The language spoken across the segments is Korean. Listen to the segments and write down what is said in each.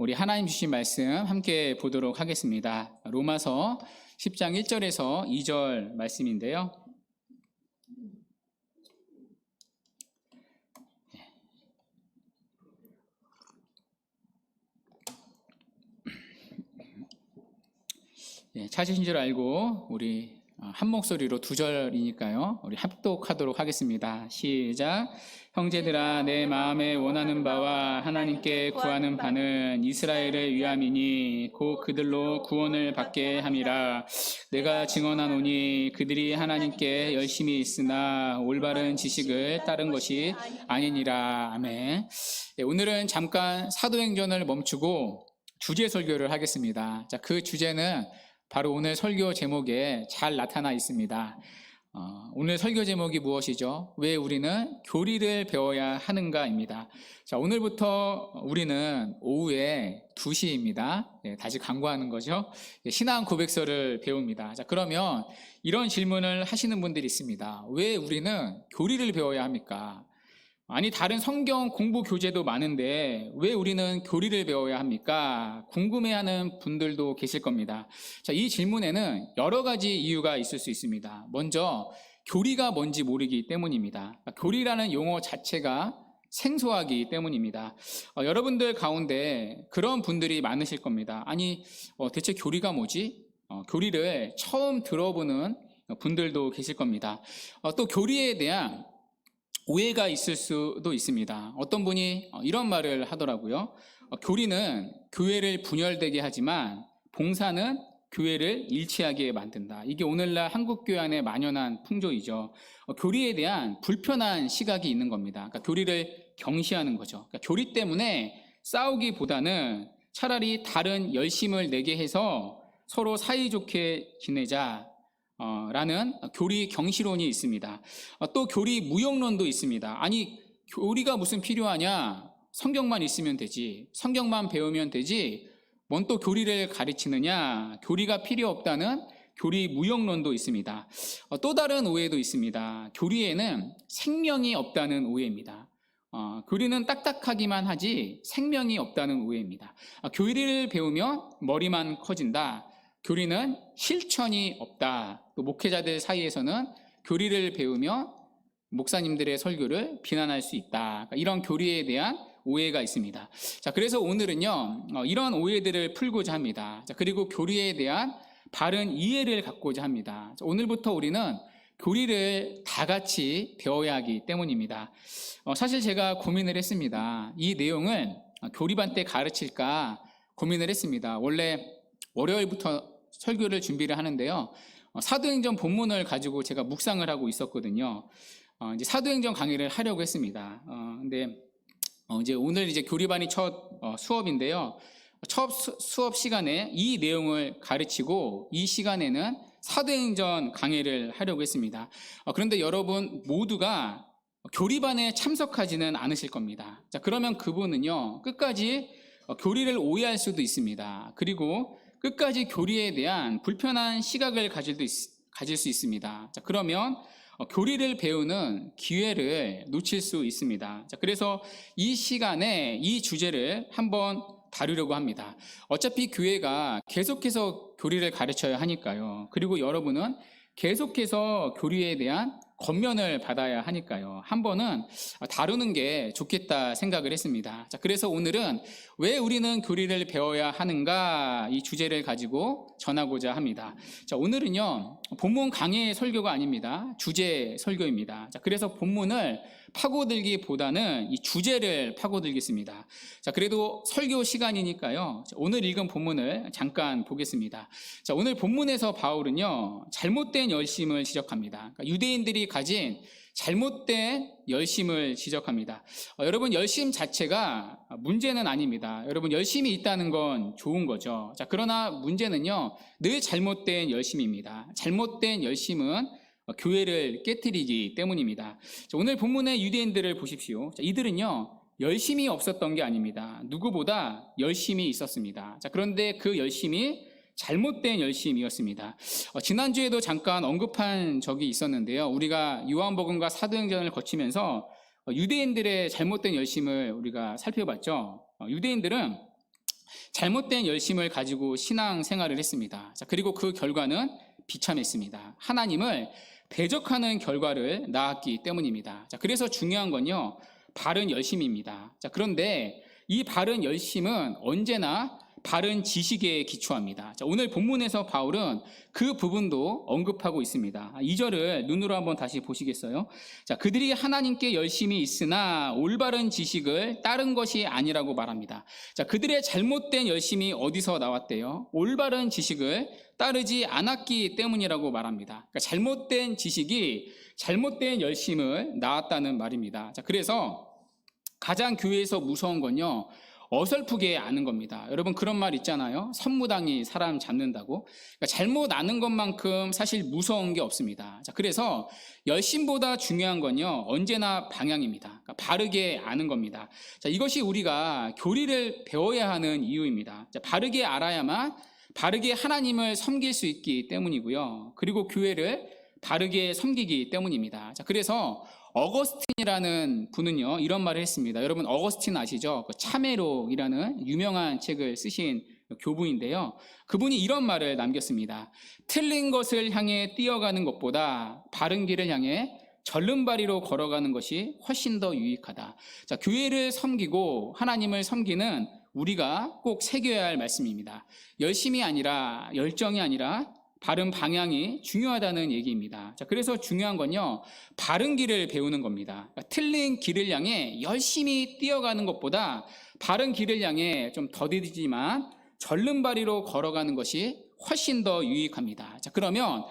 우리 하나님 주신 말씀 함께 보도록 하겠습니다. 로마서 10장 1절에서 2절 말씀인데요. 찾으신 줄 알고 우리 한 목소리로 두 절이니까요. 우리 합독하도록 하겠습니다. 시작. 형제들아, 내 마음에 원하는 바와 하나님께 구하는 바는 이스라엘을 위함이니 곧 그들로 구원을 받게 함이라. 내가 증언하노니 그들이 하나님께 열심히 있으나 올바른 지식을 따른 것이 아니니라. 아멘. 오늘은 잠깐 사도행전을 멈추고 주제 설교를 하겠습니다. 자, 그 주제는 바로 오늘 설교 제목에 잘 나타나 있습니다. 오늘 설교 제목이 무엇이죠? 왜 우리는 교리를 배워야 하는가입니다. 자, 오늘부터 우리는 오후에 2시입니다. 다시 광고하는 거죠. 신앙 고백서를 배웁니다. 자, 그러면 이런 질문을 하시는 분들이 있습니다. 왜 우리는 교리를 배워야 합니까? 아니, 다른 성경 공부 교재도 많은데 왜 우리는 교리를 배워야 합니까? 궁금해하는 분들도 계실 겁니다. 자, 이 질문에는 여러 가지 이유가 있을 수 있습니다. 먼저 교리가 뭔지 모르기 때문입니다. 교리라는 용어 자체가 생소하기 때문입니다. 여러분들 가운데 그런 분들이 많으실 겁니다. 아니, 대체 교리가 뭐지? 교리를 처음 들어보는 분들도 계실 겁니다. 또 교리에 대한 오해가 있을 수도 있습니다. 어떤 분이 이런 말을 하더라고요. 교리는 교회를 분열되게 하지만 봉사는 교회를 일치하게 만든다. 이게 오늘날 한국교회 안에 만연한 풍조이죠. 교리에 대한 불편한 시각이 있는 겁니다. 그러니까 교리를 경시하는 거죠. 그러니까 교리 때문에 싸우기보다는 차라리 다른 열심을 내게 해서 서로 사이좋게 지내자 라는 교리 경시론이 있습니다. 또 교리 무용론도 있습니다. 아니, 교리가 무슨 필요하냐? 성경만 있으면 되지. 성경만 배우면 되지. 뭔 또 교리를 가르치느냐? 교리가 필요 없다는 교리 무용론도 있습니다. 또 다른 오해도 있습니다. 교리에는 생명이 없다는 오해입니다. 교리는 딱딱하기만 하지 생명이 없다는 오해입니다. 교리를 배우면 머리만 커진다. 교리는 실천이 없다. 또 목회자들 사이에서는 교리를 배우며 목사님들의 설교를 비난할 수 있다. 이런 교리에 대한 오해가 있습니다. 자, 그래서 오늘은요, 이런 오해들을 풀고자 합니다. 자, 그리고 교리에 대한 바른 이해를 갖고자 합니다. 자, 오늘부터 우리는 교리를 다 같이 배워야 하기 때문입니다. 사실 제가 고민을 했습니다. 이 내용을 교리반 때 가르칠까 고민을 했습니다. 원래 월요일부터 설교를 준비를 하는데요. 사도행전 본문을 가지고 제가 묵상을 하고 있었거든요. 이제 사도행전 강의를 하려고 했습니다. 근데 이제 오늘 이제 교리반이 첫 수업인데요. 첫 수업 시간에 이 내용을 가르치고 이 시간에는 사도행전 강의를 하려고 했습니다. 그런데 여러분 모두가 교리반에 참석하지는 않으실 겁니다. 자, 그러면 그분은요, 끝까지 교리를 오해할 수도 있습니다. 그리고 끝까지 교리에 대한 불편한 시각을 가질 수 있습니다. 자, 그러면 교리를 배우는 기회를 놓칠 수 있습니다. 자, 그래서 이 시간에 이 주제를 한번 다루려고 합니다. 어차피 교회가 계속해서 교리를 가르쳐야 하니까요. 그리고 여러분은 계속해서 교리에 대한 권면을 받아야 하니까요. 한 번은 다루는 게 좋겠다 생각을 했습니다. 자, 그래서 오늘은 왜 우리는 교리를 배워야 하는가 이 주제를 가지고 전하고자 합니다. 자, 오늘은요, 본문 강의 설교가 아닙니다. 주제 설교입니다. 자, 그래서 본문을 파고들기보다는 이 주제를 파고들겠습니다. 자, 그래도 설교 시간이니까요. 자, 오늘 읽은 본문을 잠깐 보겠습니다. 자, 오늘 본문에서 바울은요, 잘못된 열심을 지적합니다. 그러니까 유대인들이 가진 잘못된 열심을 지적합니다. 여러분, 열심 자체가 문제는 아닙니다. 여러분, 열심이 있다는 건 좋은 거죠. 자, 그러나 문제는요, 늘 잘못된 열심입니다. 잘못된 열심은 교회를 깨트리기 때문입니다. 자, 오늘 본문의 유대인들을 보십시오. 자, 이들은요, 열심이 없었던 게 아닙니다. 누구보다 열심이 있었습니다. 자, 그런데 그 열심이 잘못된 열심이었습니다. 지난주에도 잠깐 언급한 적이 있었는데요. 우리가 요한복음과 사도행전을 거치면서 유대인들의 잘못된 열심을 우리가 살펴봤죠. 유대인들은 잘못된 열심을 가지고 신앙 생활을 했습니다. 자, 그리고 그 결과는 비참했습니다. 하나님을 대적하는 결과를 낳았기 때문입니다. 자, 그래서 중요한 건요, 바른 열심입니다. 자, 그런데 이 바른 열심은 언제나 바른 지식에 기초합니다. 자, 오늘 본문에서 바울은 그 부분도 언급하고 있습니다. 2절을 눈으로 한번 다시 보시겠어요? 자, 그들이 하나님께 열심히 있으나 올바른 지식을 따른 것이 아니라고 말합니다. 자, 그들의 잘못된 열심이 어디서 나왔대요? 올바른 지식을 따르지 않았기 때문이라고 말합니다. 그러니까 잘못된 지식이 잘못된 열심을 낳았다는 말입니다. 자, 그래서 가장 교회에서 무서운 건요, 어설프게 아는 겁니다. 여러분 그런 말 있잖아요. 선무당이 사람 잡는다고. 그러니까 잘못 아는 것만큼 사실 무서운 게 없습니다. 자, 그래서 열심보다 중요한 건요, 언제나 방향입니다. 그러니까 바르게 아는 겁니다. 자, 이것이 우리가 교리를 배워야 하는 이유입니다. 자, 바르게 알아야만 바르게 하나님을 섬길 수 있기 때문이고요. 그리고 교회를 바르게 섬기기 때문입니다. 자, 그래서 어거스틴이라는 분은요, 이런 말을 했습니다. 여러분 어거스틴 아시죠? 그 참회록이라는 유명한 책을 쓰신 교부인데요. 그분이 이런 말을 남겼습니다. 틀린 것을 향해 뛰어가는 것보다 바른 길을 향해 절름발이로 걸어가는 것이 훨씬 더 유익하다. 자, 교회를 섬기고 하나님을 섬기는 우리가 꼭 새겨야 할 말씀입니다. 열심이 아니라, 열정이 아니라 바른 방향이 중요하다는 얘기입니다. 자, 그래서 중요한 건요, 바른 길을 배우는 겁니다. 그러니까 틀린 길을 향해 열심히 뛰어가는 것보다 바른 길을 향해 좀 더디지만 절름발이로 걸어가는 것이 훨씬 더 유익합니다. 자, 그러면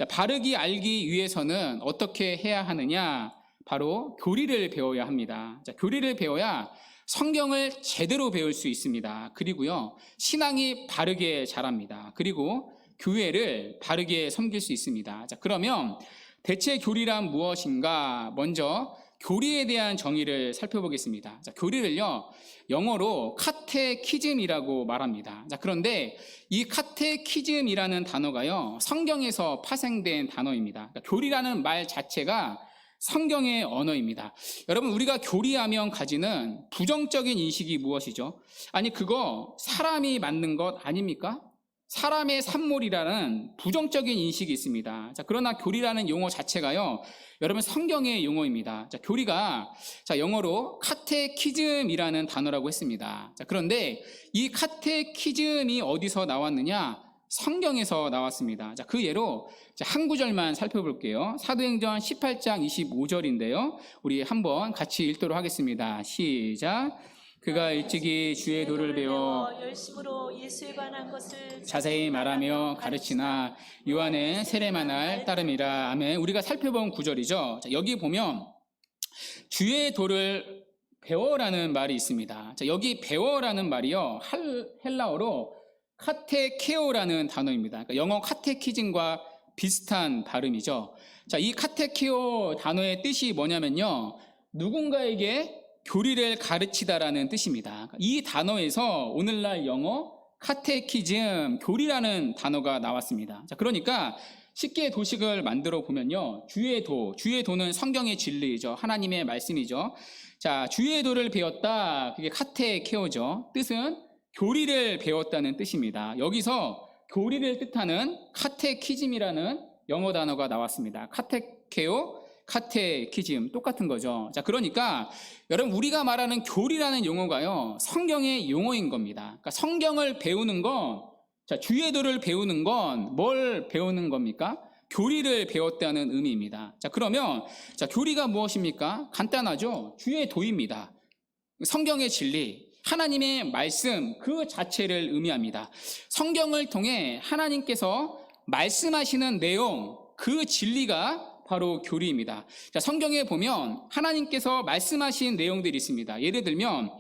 바르게 알기 위해서는 어떻게 해야 하느냐? 바로 교리를 배워야 합니다. 자, 교리를 배워야 성경을 제대로 배울 수 있습니다. 그리고요, 신앙이 바르게 자랍니다. 그리고 교회를 바르게 섬길 수 있습니다. 자, 그러면 대체 교리란 무엇인가? 먼저 교리에 대한 정의를 살펴보겠습니다. 자, 교리를요, 영어로 카테키즘이라고 말합니다. 자, 그런데 이 카테키즘이라는 단어가요, 성경에서 파생된 단어입니다. 그러니까 교리라는 말 자체가 성경의 언어입니다. 여러분, 우리가 교리하면 가지는 부정적인 인식이 무엇이죠? 아니, 그거 사람이 만든 것 아닙니까? 사람의 산물이라는 부정적인 인식이 있습니다. 자, 그러나 교리라는 용어 자체가요, 여러분 성경의 용어입니다. 자, 교리가 영어로 카테키즘이라는 단어라고 했습니다. 자, 그런데 이 카테키즘이 어디서 나왔느냐? 성경에서 나왔습니다. 자, 그 예로 한 구절만 살펴볼게요. 사도행전 18장 25절인데요. 우리 한번 같이 읽도록 하겠습니다. 시작. 그가 일찍이 주의 도를 배워 열심으로 예수에 관한 것을 자세히 말하며 가르치나 요한은 세례만을 따름이라. 아멘. 우리가 살펴본 구절이죠. 자, 여기 보면 주의 도를 배워라는 말이 있습니다. 자, 여기 배워라는 말이요, 헬라어로 카테케오라는 단어입니다. 그러니까 영어 카테키즘과 비슷한 발음이죠. 자, 이 카테케오 단어의 뜻이 뭐냐면요, 누군가에게 교리를 가르치다라는 뜻입니다. 이 단어에서 오늘날 영어 카테키즘, 교리라는 단어가 나왔습니다. 자, 그러니까 쉽게 도식을 만들어 보면요, 주의 도는 성경의 진리이죠. 하나님의 말씀이죠. 자, 주의 도를 배웠다. 그게 카테케오죠. 뜻은 교리를 배웠다는 뜻입니다. 여기서 교리를 뜻하는 카테키즘이라는 영어 단어가 나왔습니다. 카테케오, 카테키즘 똑같은 거죠. 자, 그러니까 여러분, 우리가 말하는 교리라는 용어가요, 성경의 용어인 겁니다. 그러니까 성경을 배우는 건, 주의 도를 배우는 건 뭘 배우는 겁니까? 교리를 배웠다는 의미입니다. 자, 그러면 교리가 무엇입니까? 간단하죠. 주의 도입니다. 성경의 진리, 하나님의 말씀 그 자체를 의미합니다. 성경을 통해 하나님께서 말씀하시는 내용, 그 진리가 바로 교리입니다. 자, 성경에 보면 하나님께서 말씀하신 내용들이 있습니다. 예를 들면,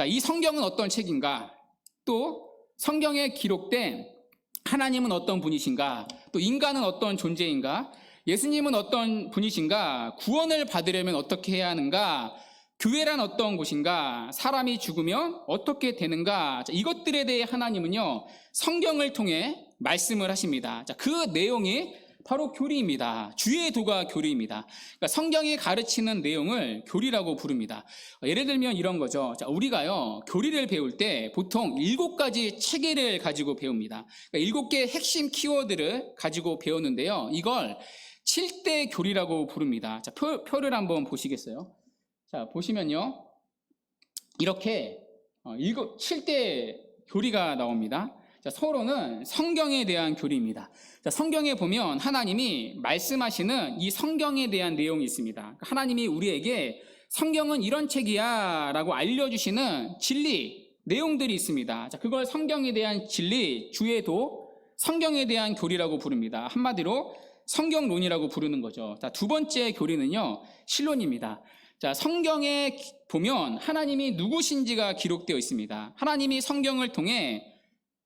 이 성경은 어떤 책인가? 또 성경에 기록된 하나님은 어떤 분이신가? 또 인간은 어떤 존재인가? 예수님은 어떤 분이신가? 구원을 받으려면 어떻게 해야 하는가? 교회란 어떤 곳인가? 사람이 죽으면 어떻게 되는가? 자, 이것들에 대해 하나님은요, 성경을 통해 말씀을 하십니다. 자, 그 내용이 바로 교리입니다. 주의 도가 교리입니다. 그러니까 성경이 가르치는 내용을 교리라고 부릅니다. 예를 들면 이런 거죠. 자, 우리가요, 교리를 배울 때 보통 7가지 체계를 가지고 배웁니다. 그러니까 7개의 핵심 키워드를 가지고 배우는데요. 이걸 7대 교리라고 부릅니다. 자, 표를 한번 보시겠어요? 자, 보시면요. 이렇게 7대 교리가 나옵니다. 자, 서로는 성경에 대한 교리입니다. 자, 성경에 보면 하나님이 말씀하시는 이 성경에 대한 내용이 있습니다. 하나님이 우리에게 성경은 이런 책이야 라고 알려주시는 진리, 내용들이 있습니다. 자, 그걸 성경에 대한 진리, 주의 도, 성경에 대한 교리라고 부릅니다. 한마디로 성경론이라고 부르는 거죠. 자, 두 번째 교리는요, 신론입니다. 자, 성경에 보면 하나님이 누구신지가 기록되어 있습니다. 하나님이 성경을 통해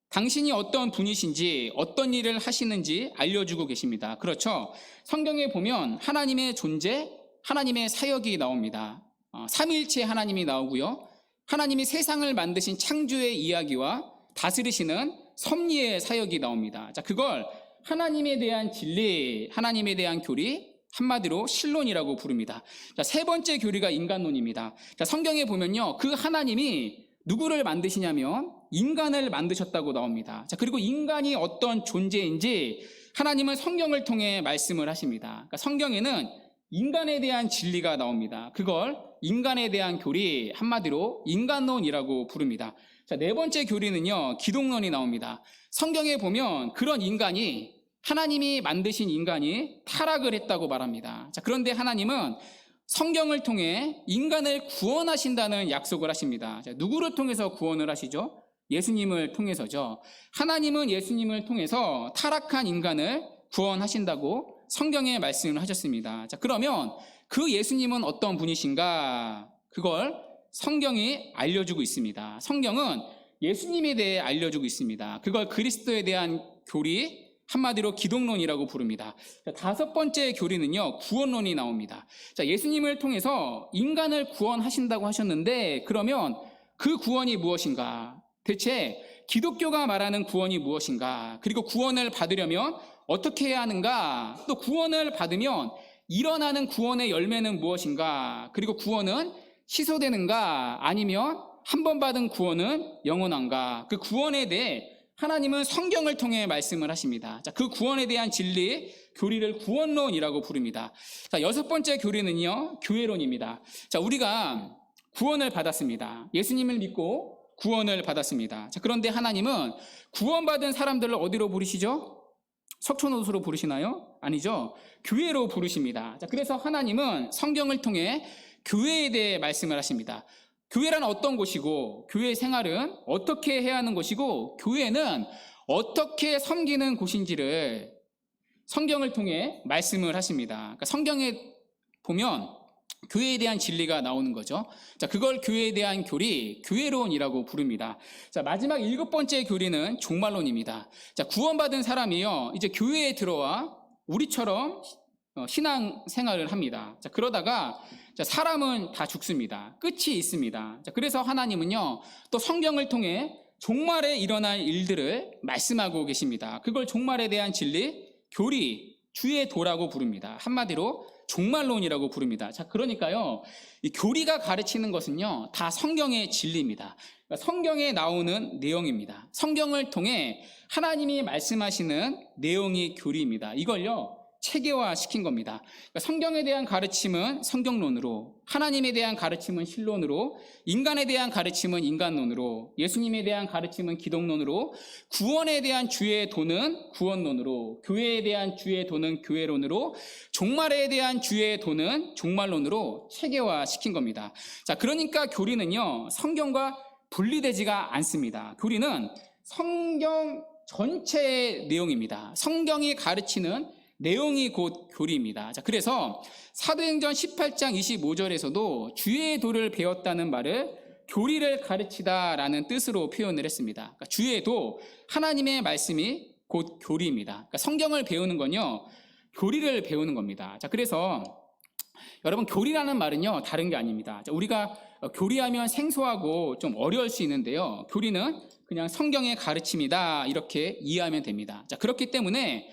당신이 어떤 분이신지, 어떤 일을 하시는지 알려주고 계십니다. 그렇죠? 성경에 보면 하나님의 존재, 하나님의 사역이 나옵니다. 삼위일체 하나님이 나오고요. 하나님이 세상을 만드신 창조의 이야기와 다스리시는 섭리의 사역이 나옵니다. 자, 그걸 하나님에 대한 진리, 하나님에 대한 교리, 한마디로 신론이라고 부릅니다. 자, 세 번째 교리가 인간론입니다. 자, 성경에 보면요, 그 하나님이 누구를 만드시냐면 인간을 만드셨다고 나옵니다. 자, 그리고 인간이 어떤 존재인지 하나님은 성경을 통해 말씀을 하십니다. 그러니까 성경에는 인간에 대한 진리가 나옵니다. 그걸 인간에 대한 교리, 한마디로 인간론이라고 부릅니다. 자, 네 번째 교리는요, 기독론이 나옵니다. 성경에 보면 그런 인간이, 하나님이 만드신 인간이 타락을 했다고 말합니다. 자, 그런데 하나님은 성경을 통해 인간을 구원하신다는 약속을 하십니다. 자, 누구를 통해서 구원을 하시죠? 예수님을 통해서죠. 하나님은 예수님을 통해서 타락한 인간을 구원하신다고 성경에 말씀을 하셨습니다. 자, 그러면 그 예수님은 어떤 분이신가? 그걸 성경이 알려주고 있습니다. 성경은 예수님에 대해 알려주고 있습니다. 그걸 그리스도에 대한 교리, 한마디로 기독론이라고 부릅니다. 자, 다섯 번째 교리는요, 구원론이 나옵니다. 자, 예수님을 통해서 인간을 구원하신다고 하셨는데, 그러면 그 구원이 무엇인가? 대체 기독교가 말하는 구원이 무엇인가? 그리고 구원을 받으려면 어떻게 해야 하는가? 또 구원을 받으면 일어나는 구원의 열매는 무엇인가? 그리고 구원은 취소되는가? 아니면 한 번 받은 구원은 영원한가? 그 구원에 대해 하나님은 성경을 통해 말씀을 하십니다. 자, 그 구원에 대한 진리, 교리를 구원론이라고 부릅니다. 자, 여섯 번째 교리는요, 교회론입니다. 자, 우리가 구원을 받았습니다. 예수님을 믿고 구원을 받았습니다. 자, 그런데 하나님은 구원받은 사람들을 어디로 부르시죠? 석촌호수로 부르시나요? 아니죠. 교회로 부르십니다. 자, 그래서 하나님은 성경을 통해 교회에 대해 말씀을 하십니다. 교회란 어떤 곳이고, 교회 생활은 어떻게 해야 하는 곳이고, 교회는 어떻게 섬기는 곳인지를 성경을 통해 말씀을 하십니다. 그러니까 성경에 보면 교회에 대한 진리가 나오는 거죠. 자, 그걸 교회에 대한 교리, 교회론이라고 부릅니다. 자, 마지막 7번째 교리는 종말론입니다. 자, 구원받은 사람이요, 이제 교회에 들어와 우리처럼 신앙 생활을 합니다. 자, 그러다가 자, 사람은 다 죽습니다. 끝이 있습니다. 자, 그래서 하나님은요, 또 성경을 통해 종말에 일어날 일들을 말씀하고 계십니다. 그걸 종말에 대한 진리, 교리, 주의 도라고 부릅니다. 한마디로 종말론이라고 부릅니다. 자, 그러니까요, 이 교리가 가르치는 것은요, 다 성경의 진리입니다. 그러니까 성경에 나오는 내용입니다. 성경을 통해 하나님이 말씀하시는 내용이 교리입니다. 이걸요, 체계화 시킨 겁니다. 그러니까 성경에 대한 가르침은 성경론으로, 하나님에 대한 가르침은 신론으로, 인간에 대한 가르침은 인간론으로, 예수님에 대한 가르침은 기독론으로, 구원에 대한 주의 도는 구원론으로, 교회에 대한 주의 도는 교회론으로, 종말에 대한 주의 도는 종말론으로 체계화 시킨 겁니다. 자, 그러니까 교리는요, 성경과 분리되지가 않습니다. 교리는 성경 전체의 내용입니다. 성경이 가르치는 내용이 곧 교리입니다. 자, 그래서 사도행전 18장 25절에서도 주의 도를 배웠다는 말을 교리를 가르치다라는 뜻으로 표현을 했습니다. 그러니까 주의 도, 하나님의 말씀이 곧 교리입니다. 그러니까 성경을 배우는 건요, 교리를 배우는 겁니다. 자, 그래서 여러분, 교리라는 말은요, 다른 게 아닙니다. 자, 우리가 교리하면 생소하고 좀 어려울 수 있는데요, 교리는 그냥 성경의 가르침이다, 이렇게 이해하면 됩니다. 자, 그렇기 때문에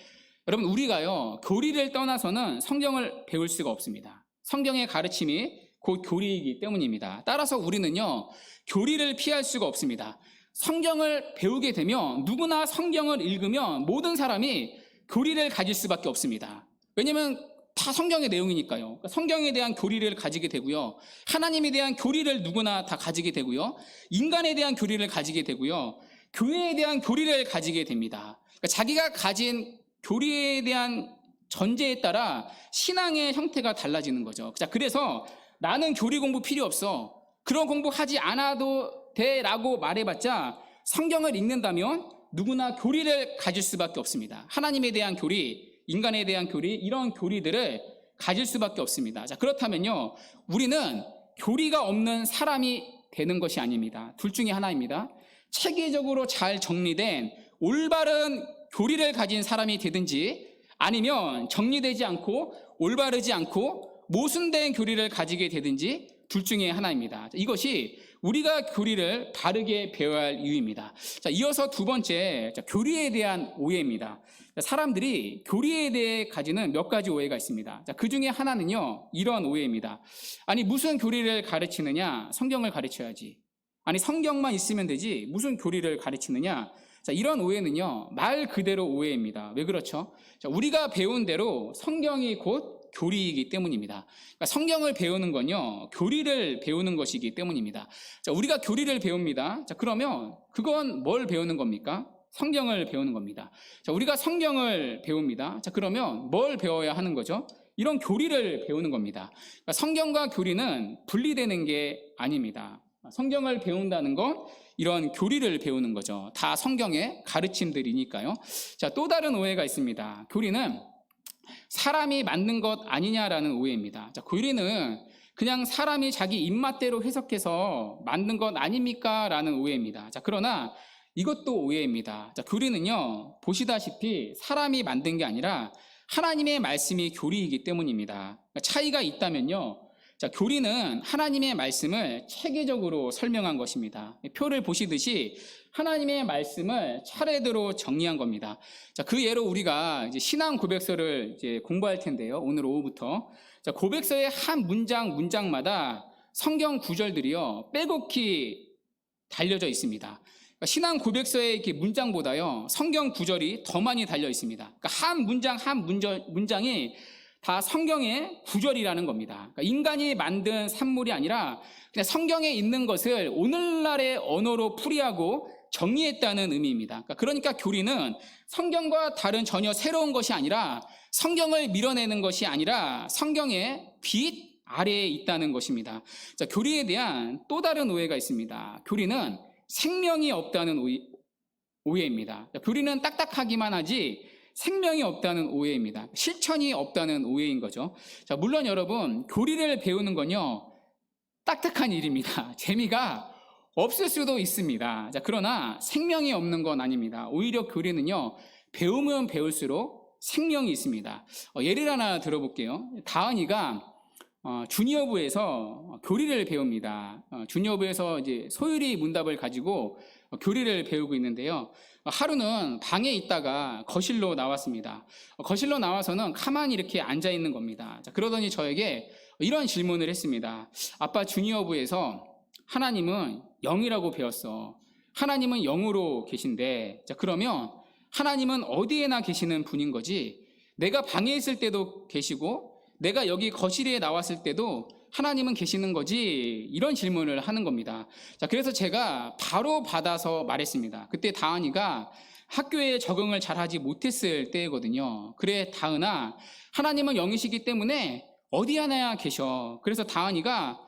여러분, 우리가요, 교리를 떠나서는 성경을 배울 수가 없습니다. 성경의 가르침이 곧 교리이기 때문입니다. 따라서 우리는요, 교리를 피할 수가 없습니다. 성경을 배우게 되면 누구나 성경을 읽으면 모든 사람이 교리를 가질 수밖에 없습니다. 왜냐하면 다 성경의 내용이니까요. 그러니까 성경에 대한 교리를 가지게 되고요. 하나님에 대한 교리를 누구나 다 가지게 되고요. 인간에 대한 교리를 가지게 되고요. 교회에 대한 교리를 가지게 됩니다. 그러니까 자기가 가진 교리에 대한 전제에 따라 신앙의 형태가 달라지는 거죠. 자, 그래서 나는 교리 공부 필요 없어, 그런 공부하지 않아도 돼라고 말해봤자 성경을 읽는다면 누구나 교리를 가질 수밖에 없습니다. 하나님에 대한 교리, 인간에 대한 교리, 이런 교리들을 가질 수밖에 없습니다. 자, 그렇다면요, 우리는 교리가 없는 사람이 되는 것이 아닙니다. 둘 중에 하나입니다. 체계적으로 잘 정리된 올바른 교리를 가진 사람이 되든지, 아니면 정리되지 않고 올바르지 않고 모순된 교리를 가지게 되든지, 둘 중에 하나입니다. 이것이 우리가 교리를 바르게 배워야 할 이유입니다. 자, 이어서 두 번째, 교리에 대한 오해입니다. 사람들이 교리에 대해 가지는 몇 가지 오해가 있습니다. 자, 그 중에 하나는요, 이런 오해입니다. 아니, 무슨 교리를 가르치느냐? 성경을 가르쳐야지. 아니, 성경만 있으면 되지 무슨 교리를 가르치느냐? 자, 이런 오해는요, 말 그대로 오해입니다. 왜 그렇죠? 자, 우리가 배운 대로 성경이 곧 교리이기 때문입니다. 그러니까 성경을 배우는 건요, 교리를 배우는 것이기 때문입니다. 자, 우리가 교리를 배웁니다. 자, 그러면 그건 뭘 배우는 겁니까? 성경을 배우는 겁니다. 자, 우리가 성경을 배웁니다. 자, 그러면 뭘 배워야 하는 거죠? 이런 교리를 배우는 겁니다. 그러니까 성경과 교리는 분리되는 게 아닙니다. 성경을 배운다는 건 이런 교리를 배우는 거죠. 다 성경의 가르침들이니까요. 자, 또 다른 오해가 있습니다. 교리는 사람이 만든 것 아니냐라는 오해입니다. 자, 교리는 그냥 사람이 자기 입맛대로 해석해서 만든 것 아닙니까? 라는 오해입니다. 자, 그러나 이것도 오해입니다. 자, 교리는요, 보시다시피 사람이 만든 게 아니라 하나님의 말씀이 교리이기 때문입니다. 그러니까 차이가 있다면요, 자, 교리는 하나님의 말씀을 체계적으로 설명한 것입니다. 표를 보시듯이 하나님의 말씀을 차례대로 정리한 겁니다. 자, 그 예로 우리가 이제 신앙 고백서를 이제 공부할 텐데요, 오늘 오후부터. 자, 고백서의 한 문장마다 성경 구절들이요, 빼곡히 달려져 있습니다. 그러니까 신앙 고백서의 이렇게 문장보다요, 성경 구절이 더 많이 달려 있습니다. 그러니까 한 문장이 다 성경의 구절이라는 겁니다. 그러니까 인간이 만든 산물이 아니라 그냥 성경에 있는 것을 오늘날의 언어로 풀이하고 정리했다는 의미입니다. 그러니까 교리는 성경과 다른 전혀 새로운 것이 아니라, 성경을 밀어내는 것이 아니라 성경의 빛 아래에 있다는 것입니다. 자, 교리에 대한 또 다른 오해가 있습니다. 교리는 생명이 없다는 오해입니다. 교리는 딱딱하기만 하지 생명이 없다는 오해입니다. 실천이 없다는 오해인 거죠. 자, 물론 여러분, 교리를 배우는 건요, 딱딱한 일입니다. 재미가 없을 수도 있습니다. 자, 그러나 생명이 없는 건 아닙니다. 오히려 교리는요, 배우면 배울수록 생명이 있습니다. 예를 하나 들어볼게요. 다은이가 주니어부에서 교리를 배웁니다. 주니어부에서 이제 소율이 문답을 가지고 교리를 배우고 있는데요. 하루는 방에 있다가 거실로 나왔습니다. 거실로 나와서는 가만히 이렇게 앉아 있는 겁니다. 자, 그러더니 저에게 이런 질문을 했습니다. 아빠, 주니어부에서 하나님은 영이라고 배웠어. 하나님은 영으로 계신데, 자, 그러면 하나님은 어디에나 계시는 분인 거지? 내가 방에 있을 때도 계시고 내가 여기 거실에 나왔을 때도 하나님은 계시는 거지? 이런 질문을 하는 겁니다. 자, 그래서 제가 바로 받아서 말했습니다. 그때 다은이가 학교에 적응을 잘하지 못했을 때거든요. 그래, 다은아, 하나님은 영이시기 때문에 어디 하나 계셔. 그래서 다은이가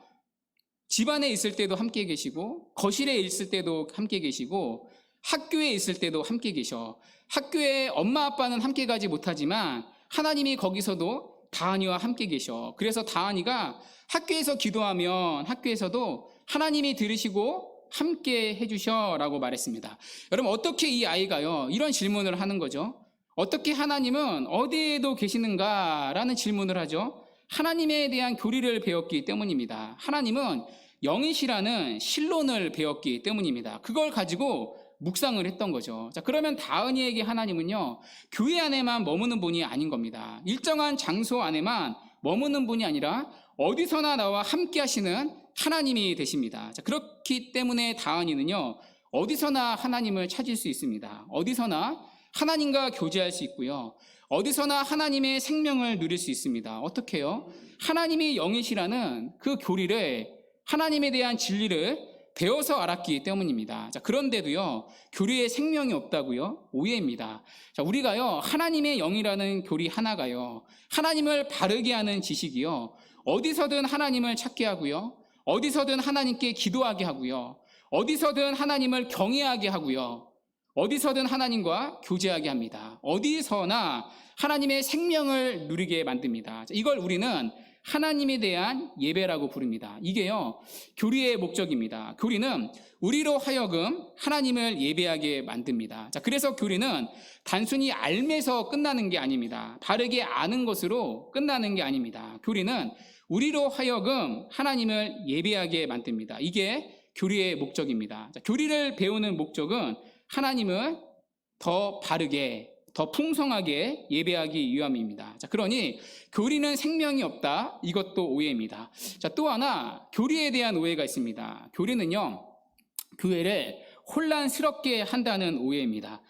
집안에 있을 때도 함께 계시고, 거실에 있을 때도 함께 계시고, 학교에 있을 때도 함께 계셔. 학교에 엄마 아빠는 함께 가지 못하지만 하나님이 거기서도 다은이와 함께 계셔. 그래서 다은이가 학교에서 기도하면 학교에서도 하나님이 들으시고 함께 해주셔 라고 말했습니다. 여러분, 어떻게 이 아이가요, 이런 질문을 하는 거죠? 어떻게 하나님은 어디에도 계시는가? 라는 질문을 하죠. 하나님에 대한 교리를 배웠기 때문입니다. 하나님은 영이시라는 신론을 배웠기 때문입니다. 그걸 가지고 묵상을 했던 거죠. 자, 그러면 다은이에게 하나님은요, 교회 안에만 머무는 분이 아닌 겁니다. 일정한 장소 안에만 머무는 분이 아니라 어디서나 나와 함께 하시는 하나님이 되십니다. 자, 그렇기 때문에 다은이는요, 어디서나 하나님을 찾을 수 있습니다. 어디서나 하나님과 교제할 수 있고요. 어디서나 하나님의 생명을 누릴 수 있습니다. 어떻게요? 하나님이 영이시라는 그 교리를, 하나님에 대한 진리를 배워서 알았기 때문입니다. 자, 그런데도요, 교리에 생명이 없다고요? 오해입니다. 자, 우리가요, 하나님의 영이라는 교리 하나가요, 하나님을 바르게 하는 지식이요, 어디서든 하나님을 찾게 하고요, 어디서든 하나님께 기도하게 하고요, 어디서든 하나님을 경외하게 하고요, 어디서든 하나님과 교제하게 합니다. 어디서나 하나님의 생명을 누리게 만듭니다. 자, 이걸 우리는 하나님에 대한 예배라고 부릅니다. 이게요, 교리의 목적입니다. 교리는 우리로 하여금 하나님을 예배하게 만듭니다. 자, 그래서 교리는 단순히 알면서 끝나는 게 아닙니다. 바르게 아는 것으로 끝나는 게 아닙니다. 교리는 우리로 하여금 하나님을 예배하게 만듭니다. 이게 교리의 목적입니다. 자, 교리를 배우는 목적은 하나님을 더 바르게, 더 풍성하게 예배하기 위함입니다. 자, 그러니 교리는 생명이 없다, 이것도 오해입니다. 자, 또 하나 교리에 대한 오해가 있습니다. 교리는요, 교회를 혼란스럽게 한다는 오해입니다.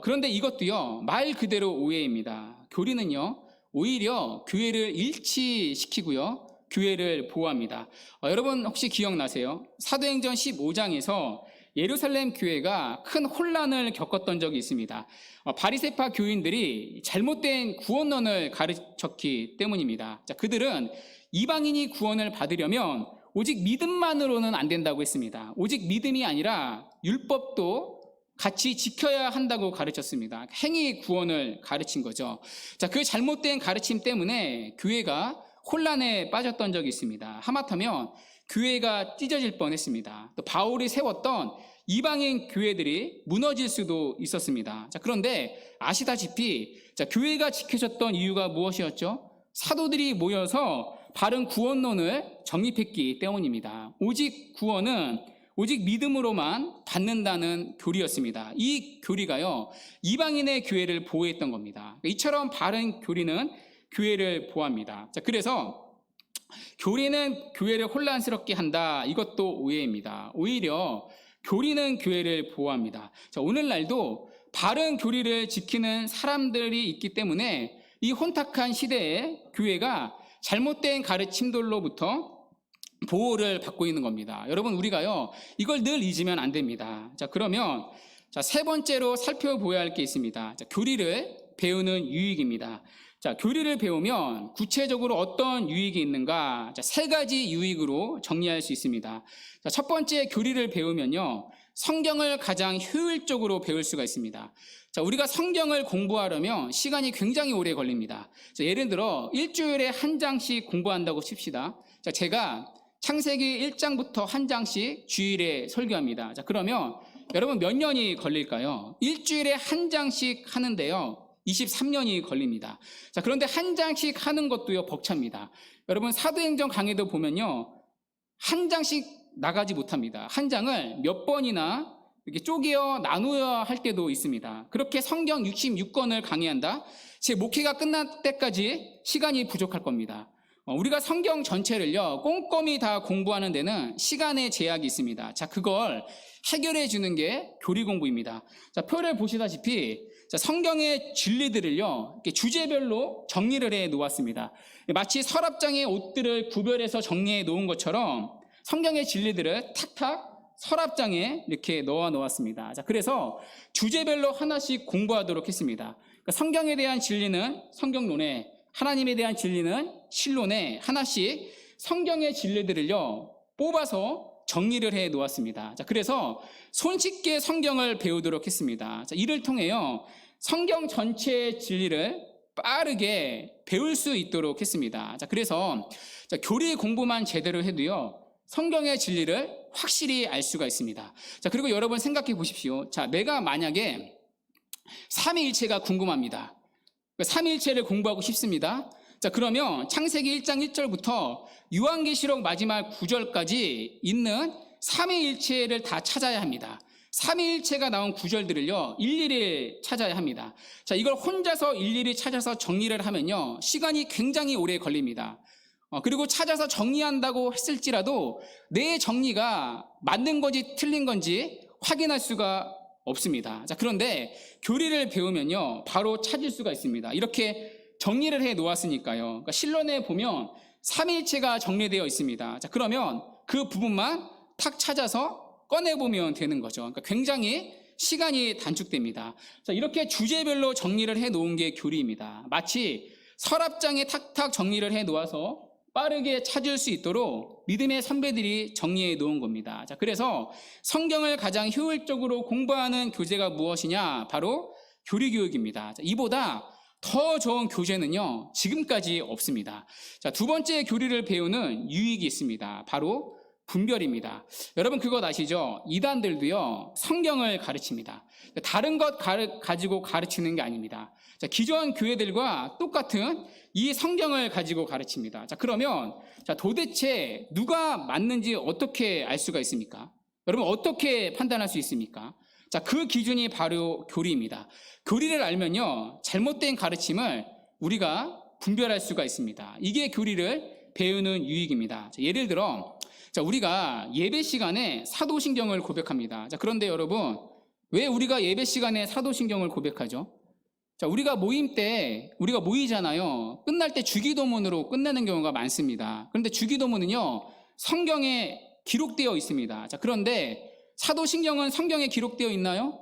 그런데 이것도요, 말 그대로 오해입니다. 교리는요, 오히려 교회를 일치시키고요, 교회를 보호합니다. 여러분 혹시 기억나세요? 사도행전 15장에서 예루살렘 교회가 큰 혼란을 겪었던 적이 있습니다. 바리새파 교인들이 잘못된 구원론을 가르쳤기 때문입니다. 자, 그들은 이방인이 구원을 받으려면 오직 믿음만으로는 안 된다고 했습니다. 오직 믿음이 아니라 율법도 같이 지켜야 한다고 가르쳤습니다. 행위 구원을 가르친 거죠. 자, 그 잘못된 가르침 때문에 교회가 혼란에 빠졌던 적이 있습니다. 하마터면 교회가 찢어질 뻔했습니다. 또 바울이 세웠던 이방인 교회들이 무너질 수도 있었습니다. 자, 그런데 아시다시피 교회가 지켜졌던 이유가 무엇이었죠? 사도들이 모여서 바른 구원론을 정립했기 때문입니다. 오직 구원은 오직 믿음으로만 받는다는 교리였습니다. 이 교리가요, 이방인의 교회를 보호했던 겁니다. 이처럼 바른 교리는 교회를 보호합니다. 자, 그래서 교리는 교회를 혼란스럽게 한다, 이것도 오해입니다. 오히려 교리는 교회를 보호합니다. 자, 오늘날도 바른 교리를 지키는 사람들이 있기 때문에 이 혼탁한 시대에 교회가 잘못된 가르침들로부터 보호를 받고 있는 겁니다. 여러분, 우리가요, 이걸 늘 잊으면 안 됩니다. 자, 그러면 세 번째로 살펴보아야 할 게 있습니다. 자, 교리를 배우는 유익입니다. 자, 교리를 배우면 구체적으로 어떤 유익이 있는가? 자, 세 가지 유익으로 정리할 수 있습니다. 자, 첫 번째, 교리를 배우면요, 성경을 가장 효율적으로 배울 수가 있습니다. 자, 우리가 성경을 공부하려면 시간이 굉장히 오래 걸립니다. 자, 예를 들어 일주일에 한 장씩 공부한다고 칩시다. 자, 제가 창세기 1장부터 한 장씩 주일에 설교합니다. 자, 그러면 여러분 몇 년이 걸릴까요? 일주일에 한 장씩 하는데요, 23년이 걸립니다. 자, 그런데 한 장씩 하는 것도요, 벅찹니다. 여러분, 사도행전 강의도 보면요, 한 장씩 나가지 못합니다. 한 장을 몇 번이나 이렇게 쪼개어 나누어야 할 때도 있습니다. 그렇게 성경 66권을 강의한다? 제 목회가 끝날 때까지 시간이 부족할 겁니다. 우리가 성경 전체를요, 꼼꼼히 다 공부하는 데는 시간의 제약이 있습니다. 자, 그걸 해결해 주는 게 교리 공부입니다. 자, 표를 보시다시피 성경의 진리들을요, 이렇게 주제별로 정리를 해 놓았습니다. 마치 서랍장의 옷들을 구별해서 정리해 놓은 것처럼 성경의 진리들을 탁탁 서랍장에 이렇게 넣어 놓았습니다. 자, 그래서 주제별로 하나씩 공부하도록 했습니다. 그러니까 성경에 대한 진리는 성경론에, 하나님에 대한 진리는 신론에 하나씩 성경의 진리들을요, 뽑아서 정리를 해 놓았습니다. 자, 그래서 손쉽게 성경을 배우도록 했습니다. 자, 이를 통해요, 성경 전체의 진리를 빠르게 배울 수 있도록 했습니다. 자, 그래서 교리 공부만 제대로 해도요, 성경의 진리를 확실히 알 수가 있습니다. 자, 그리고 여러분 생각해 보십시오. 자, 내가 만약에 삼위일체가 궁금합니다. 삼위일체를 공부하고 싶습니다. 자, 그러면 창세기 1장 1절부터 요한계시록 마지막 9절까지 있는 삼위일체를 다 찾아야 합니다. 삼위일체가 나온 구절들을요, 일일이 찾아야 합니다. 자, 이걸 혼자서 일일이 찾아서 정리를 하면요, 시간이 굉장히 오래 걸립니다. 그리고 찾아서 정리한다고 했을지라도 내 정리가 맞는 건지 틀린 건지 확인할 수가 없습니다. 자, 그런데 교리를 배우면요, 바로 찾을 수가 있습니다. 이렇게 정리를 해 놓았으니까요. 그러니까 실론에 보면 삼위일체가 정리되어 있습니다. 자, 그러면 그 부분만 탁 찾아서 꺼내보면 되는 거죠. 그러니까 굉장히 시간이 단축됩니다. 자, 이렇게 주제별로 정리를 해 놓은 게 교리입니다. 마치 서랍장에 탁탁 정리를 해 놓아서 빠르게 찾을 수 있도록 믿음의 선배들이 정리해 놓은 겁니다. 자, 그래서 성경을 가장 효율적으로 공부하는 교재가 무엇이냐? 바로 교리교육입니다. 자, 이보다 더 좋은 교재는요, 지금까지 없습니다. 자, 두 번째 교리를 배우는 유익이 있습니다. 바로 분별입니다. 여러분 그것 아시죠? 이단들도요, 성경을 가르칩니다. 다른 것 가지고 가르치는 게 아닙니다. 자, 기존 교회들과 똑같은 이 성경을 가지고 가르칩니다. 자, 그러면 도대체 누가 맞는지 어떻게 알 수가 있습니까? 여러분 어떻게 판단할 수 있습니까? 자, 그 기준이 바로 교리입니다. 교리를 알면요, 잘못된 가르침을 우리가 분별할 수가 있습니다. 이게 교리를 배우는 유익입니다. 자, 예를 들어, 우리가 예배 시간에 사도신경을 고백합니다. 자, 그런데 여러분, 왜 우리가 예배 시간에 사도신경을 고백하죠? 자, 우리가 모임 때, 우리가 모이잖아요. 끝날 때 주기도문으로 끝내는 경우가 많습니다. 그런데 주기도문은요, 성경에 기록되어 있습니다. 자, 그런데 사도신경은 성경에 기록되어 있나요?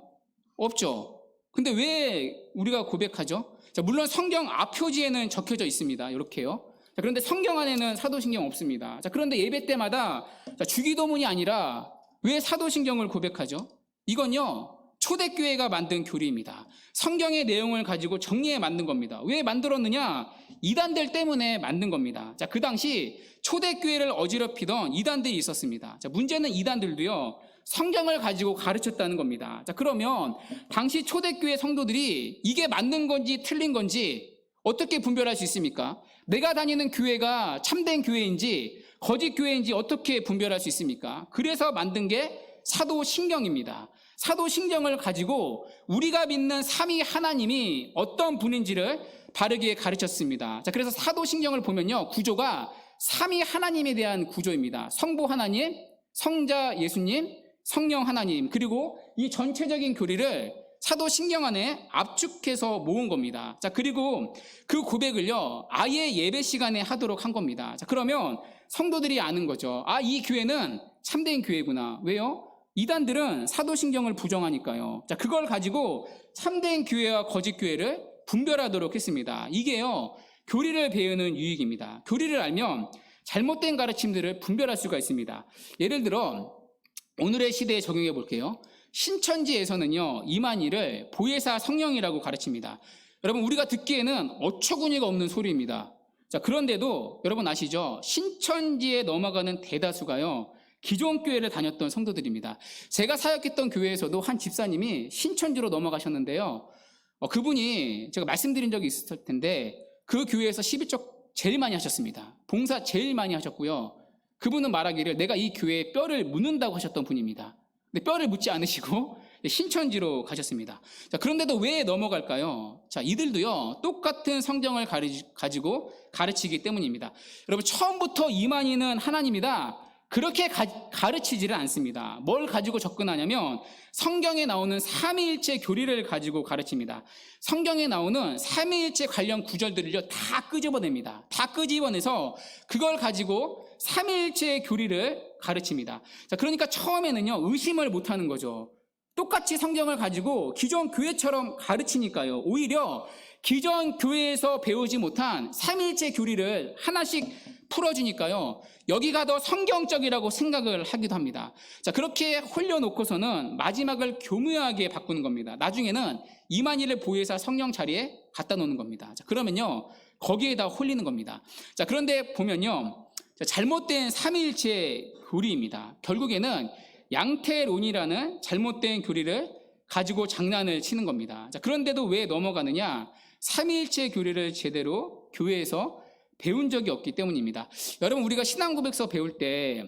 없죠. 근데 왜 우리가 고백하죠? 자, 물론 성경 앞표지에는 적혀져 있습니다. 이렇게요. 자, 그런데 성경 안에는 사도신경 없습니다. 자, 그런데 예배 때마다 주기도문이 아니라 왜 사도신경을 고백하죠? 이건요, 초대교회가 만든 교리입니다. 성경의 내용을 가지고 정리해 만든 겁니다. 왜 만들었느냐? 이단들 때문에 만든 겁니다. 자, 그 당시 초대교회를 어지럽히던 이단들이 있었습니다. 자, 문제는 이단들도요, 성경을 가지고 가르쳤다는 겁니다. 자, 그러면 당시 초대교회 성도들이 이게 맞는 건지 틀린 건지 어떻게 분별할 수 있습니까? 내가 다니는 교회가 참된 교회인지 거짓 교회인지 어떻게 분별할 수 있습니까? 그래서 만든 게 사도신경입니다. 사도신경을 가지고 우리가 믿는 삼위 하나님이 어떤 분인지를 바르게 가르쳤습니다. 자, 그래서 사도신경을 보면요, 구조가 삼위 하나님에 대한 구조입니다. 성부 하나님, 성자 예수님, 성령 하나님, 그리고 이 전체적인 교리를 사도신경 안에 압축해서 모은 겁니다. 자, 그리고 그 고백을요, 아예 예배 시간에 하도록 한 겁니다. 자, 그러면 성도들이 아는 거죠. 아, 이 교회는 참된 교회구나. 왜요? 이단들은 사도신경을 부정하니까요. 자, 그걸 가지고 참된 교회와 거짓 교회를 분별하도록 했습니다. 이게요, 교리를 배우는 유익입니다. 교리를 알면 잘못된 가르침들을 분별할 수가 있습니다. 예를 들어 오늘의 시대에 적용해 볼게요. 신천지에서는요, 이만희를 보혜사 성령이라고 가르칩니다. 여러분, 우리가 듣기에는 어처구니가 없는 소리입니다. 자, 그런데도 여러분 아시죠? 신천지에 넘어가는 대다수가요, 기존 교회를 다녔던 성도들입니다. 제가 사역했던 교회에서도 한 집사님이 신천지로 넘어가셨는데요, 그분이 제가 말씀드린 적이 있을 텐데 그 교회에서 11조 제일 많이 하셨습니다. 봉사 제일 많이 하셨고요, 그분은 말하기를 내가 이 교회에 뼈를 묻는다고 하셨던 분입니다. 근데 뼈를 묻지 않으시고 신천지로 가셨습니다. 자, 그런데도 왜 넘어갈까요? 자, 이들도요, 똑같은 성경을 가지고 가르치기 때문입니다. 여러분, 처음부터 이만희는 하나님이다, 그렇게 가르치지를 않습니다. 뭘 가지고 접근하냐면 성경에 나오는 삼위일체 교리를 가지고 가르칩니다. 성경에 나오는 삼위일체 관련 구절들을요, 다 끄집어냅니다. 다 끄집어내서 그걸 가지고 삼위일체 교리를 가르칩니다. 자, 그러니까 처음에는요, 의심을 못하는 거죠. 똑같이 성경을 가지고 기존 교회처럼 가르치니까요, 오히려 기존 교회에서 배우지 못한 삼위일체 교리를 하나씩 풀어주니까요, 여기가 더 성경적이라고 생각을 하기도 합니다. 자, 그렇게 홀려놓고서는 마지막을 교묘하게 바꾸는 겁니다. 나중에는 이만희를 보혜사 성령 자리에 갖다 놓는 겁니다. 자, 그러면요, 거기에다 홀리는 겁니다. 자, 그런데 보면요, 잘못된 삼위일체 교리입니다. 결국에는 양태론이라는 잘못된 교리를 가지고 장난을 치는 겁니다. 자, 그런데도 왜 넘어가느냐? 삼위일체 교리를 제대로 교회에서 배운 적이 없기 때문입니다. 여러분, 우리가 신앙고백서 배울 때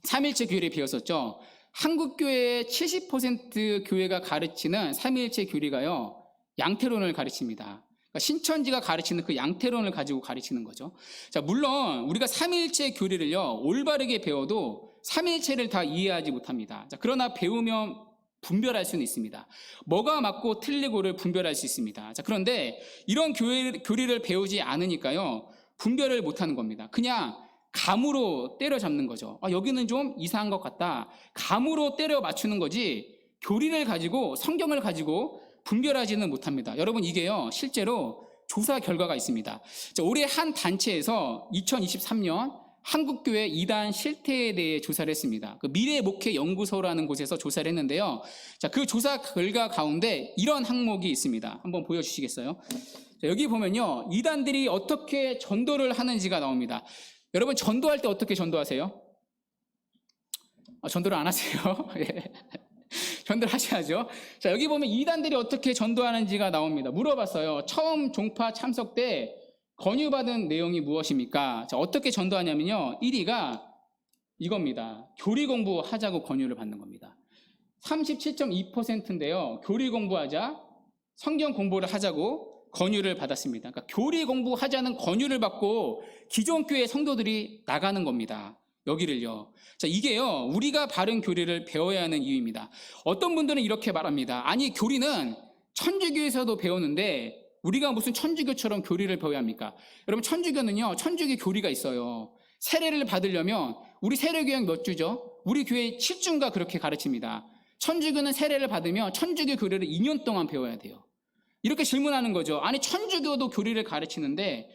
삼위일체 교리를 배웠었죠. 한국교회의 70% 교회가 가르치는 삼위일체 교리가요, 양태론을 가르칩니다. 그러니까 신천지가 가르치는 그 양태론을 가지고 가르치는 거죠. 자, 물론 우리가 삼위일체 교리를요, 올바르게 배워도 삼위일체를 다 이해하지 못합니다. 자, 그러나 배우면 분별할 수는 있습니다. 뭐가 맞고 틀리고를 분별할 수 있습니다. 자, 그런데 이런 교리를 배우지 않으니까요, 분별을 못하는 겁니다. 그냥 감으로 때려잡는 거죠. 여기는 좀 이상한 것 같다. 감으로 때려 맞추는 거지 교리를 가지고, 성경을 가지고 분별하지는 못합니다. 여러분, 이게요, 실제로 조사 결과가 있습니다. 자, 올해 한 단체에서 2023년 한국교회 이단 실태에 대해 조사를 했습니다. 그 미래목회연구소라는 곳에서 조사를 했는데요. 자, 그 조사 결과 가운데 이런 항목이 있습니다. 한번 보여주시겠어요? 자, 여기 보면요, 이단들이 어떻게 전도를 하는지가 나옵니다. 여러분, 전도할 때 어떻게 전도하세요? 전도를 안 하세요? 예. 전도를 하셔야죠. 자, 여기 보면 이단들이 어떻게 전도하는지가 나옵니다. 물어봤어요. 처음 종파 참석 때 권유받은 내용이 무엇입니까? 자, 어떻게 전도하냐면요, 1위가 이겁니다. 교리 공부하자고 권유를 받는 겁니다. 37.2%인데요. 교리 공부하자, 성경 공부를 하자고 권유를 받았습니다. 그러니까 교리 공부하자는 권유를 받고 기존 교회 성도들이 나가는 겁니다. 여기를요. 자, 이게요, 우리가 바른 교리를 배워야 하는 이유입니다. 어떤 분들은 이렇게 말합니다. 아니, 교리는 천주교에서도 배우는데 우리가 무슨 천주교처럼 교리를 배워야 합니까? 여러분, 천주교는요, 천주교 교리가 있어요. 세례를 받으려면 우리 세례교육 몇 주죠? 우리 교회 7주인가 그렇게 가르칩니다. 천주교는 세례를 받으면 천주교 교리를 2년 동안 배워야 돼요. 이렇게 질문하는 거죠. 아니, 천주교도 교리를 가르치는데,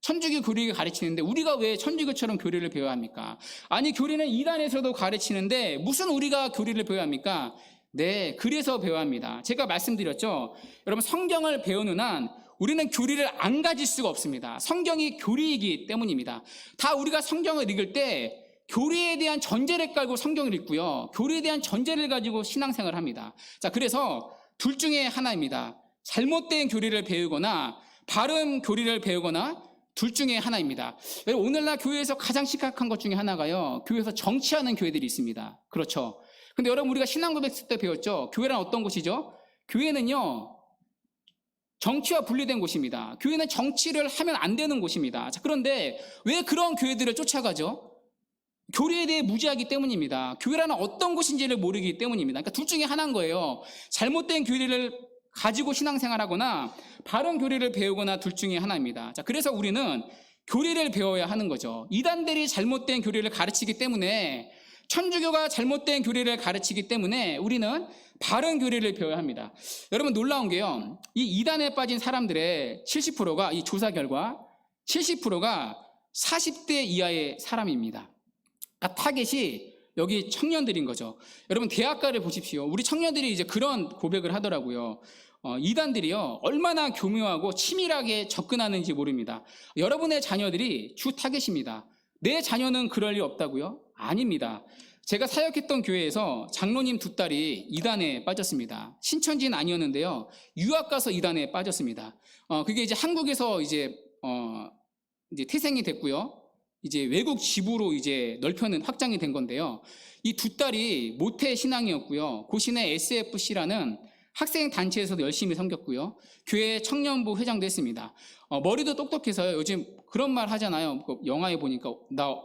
천주교 교리를 가르치는데 우리가 왜 천주교처럼 교리를 배워야 합니까? 아니, 교리는 이단에서도 가르치는데 무슨 우리가 교리를 배워야 합니까? 네, 그래서 배워야 합니다. 제가 말씀드렸죠. 여러분, 성경을 배우는 한 우리는 교리를 안 가질 수가 없습니다. 성경이 교리이기 때문입니다. 다 우리가 성경을 읽을 때 교리에 대한 전제를 깔고 성경을 읽고요, 교리에 대한 전제를 가지고 신앙생활을 합니다. 자, 그래서 둘 중에 하나입니다. 잘못된 교리를 배우거나 바른 교리를 배우거나 둘 중에 하나입니다. 오늘날 교회에서 가장 심각한 것 중에 하나가요, 교회에서 정치하는 교회들이 있습니다. 그렇죠. 근데 여러분, 우리가 신앙 고백할 때 배웠죠. 교회란 어떤 곳이죠? 교회는요, 정치와 분리된 곳입니다. 교회는 정치를 하면 안 되는 곳입니다. 자, 그런데 왜 그런 교회들을 쫓아가죠? 교리에 대해 무지하기 때문입니다. 교회라는 어떤 곳인지를 모르기 때문입니다. 그러니까 둘 중에 하나인 거예요. 잘못된 교리를 가지고 신앙생활하거나 바른 교리를 배우거나 둘 중에 하나입니다. 자, 그래서 우리는 교리를 배워야 하는 거죠. 이단들이 잘못된 교리를 가르치기 때문에, 천주교가 잘못된 교리를 가르치기 때문에 우리는 바른 교리를 배워야 합니다. 여러분, 놀라운 게요, 이 이단에 빠진 사람들의 70%가, 이 조사 결과 70%가 40대 이하의 사람입니다. 그러니까 타겟이 여기 청년들인 거죠. 여러분, 대학가를 보십시오. 우리 청년들이 이제 그런 고백을 하더라고요. 이단들이요, 얼마나 교묘하고 치밀하게 접근하는지 모릅니다. 여러분의 자녀들이 주 타겟입니다. 내 자녀는 그럴 리 없다고요? 아닙니다. 제가 사역했던 교회에서 장로님 두 딸이 이단에 빠졌습니다. 신천지는 아니었는데요, 유학 가서 이단에 빠졌습니다. 그게 이제 한국에서 이제 태생이 됐고요, 이제 외국 지부로 이제 넓혀는 확장이 된 건데요, 이 두 딸이 모태 신앙이었고요, 고신의 SFC라는 학생 단체에서도 열심히 섬겼고요, 교회 청년부 회장도 했습니다. 머리도 똑똑해서요, 요즘 그런 말 하잖아요. 영화에 보니까 나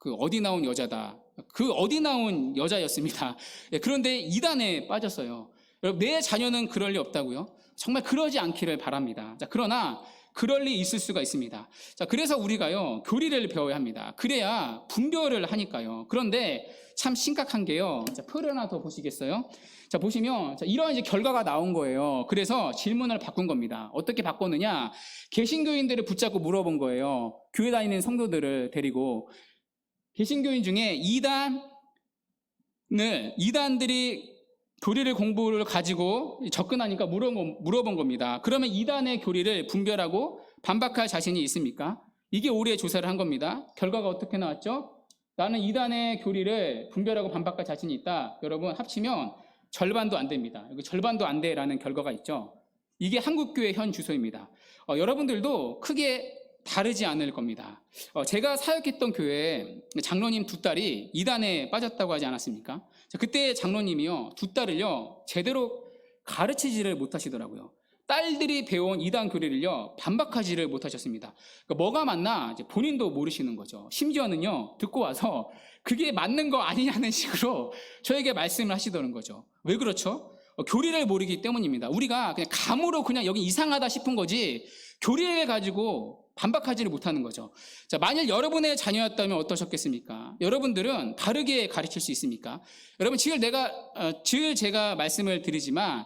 그 어디 나온 여자다. 그 어디 나온 여자였습니다. 그런데 이단에 빠졌어요. 여러분, 내 자녀는 그럴 리 없다고요? 정말 그러지 않기를 바랍니다. 자, 그러나 그럴 리 있을 수가 있습니다. 자, 그래서 우리가요, 교리를 배워야 합니다. 그래야 분별을 하니까요. 그런데 참 심각한 게요, 자, 표를 하나 더 보시겠어요? 자, 보시면, 자, 이런 이제 결과가 나온 거예요. 그래서 질문을 바꾼 겁니다. 어떻게 바꿨느냐? 개신교인들을 붙잡고 물어본 거예요. 교회 다니는 성도들을 데리고. 개신교인 중에 이단들이 교리를 공부를 가지고 접근하니까 물어본 겁니다. 그러면 이단의 교리를 분별하고 반박할 자신이 있습니까? 이게 올해 조사를 한 겁니다. 결과가 어떻게 나왔죠? 나는 이단의 교리를 분별하고 반박할 자신이 있다. 여러분, 합치면 절반도 안 됩니다. 여기 절반도 안 돼라는 결과가 있죠. 이게 한국교회 현 주소입니다. 여러분들도 크게 다르지 않을 겁니다. 제가 사역했던 교회에 장로님 두 딸이 이단에 빠졌다고 하지 않았습니까? 자, 그때 장로님이요, 두 딸을요, 제대로 가르치지를 못하시더라고요. 딸들이 배운 이단 교리를요, 반박하지를 못하셨습니다. 그러니까 뭐가 맞나 이제 본인도 모르시는 거죠. 심지어는요, 듣고 와서 그게 맞는 거 아니냐는 식으로 저에게 말씀을 하시더는 거죠. 왜 그렇죠? 교리를 모르기 때문입니다. 우리가 그냥 감으로 그냥 여기 이상하다 싶은 거지 교리를 가지고 반박하지를 못하는 거죠. 자, 만일 여러분의 자녀였다면 어떠셨겠습니까? 여러분들은 다르게 가르칠 수 있습니까? 여러분, 늘 제가 말씀을 드리지만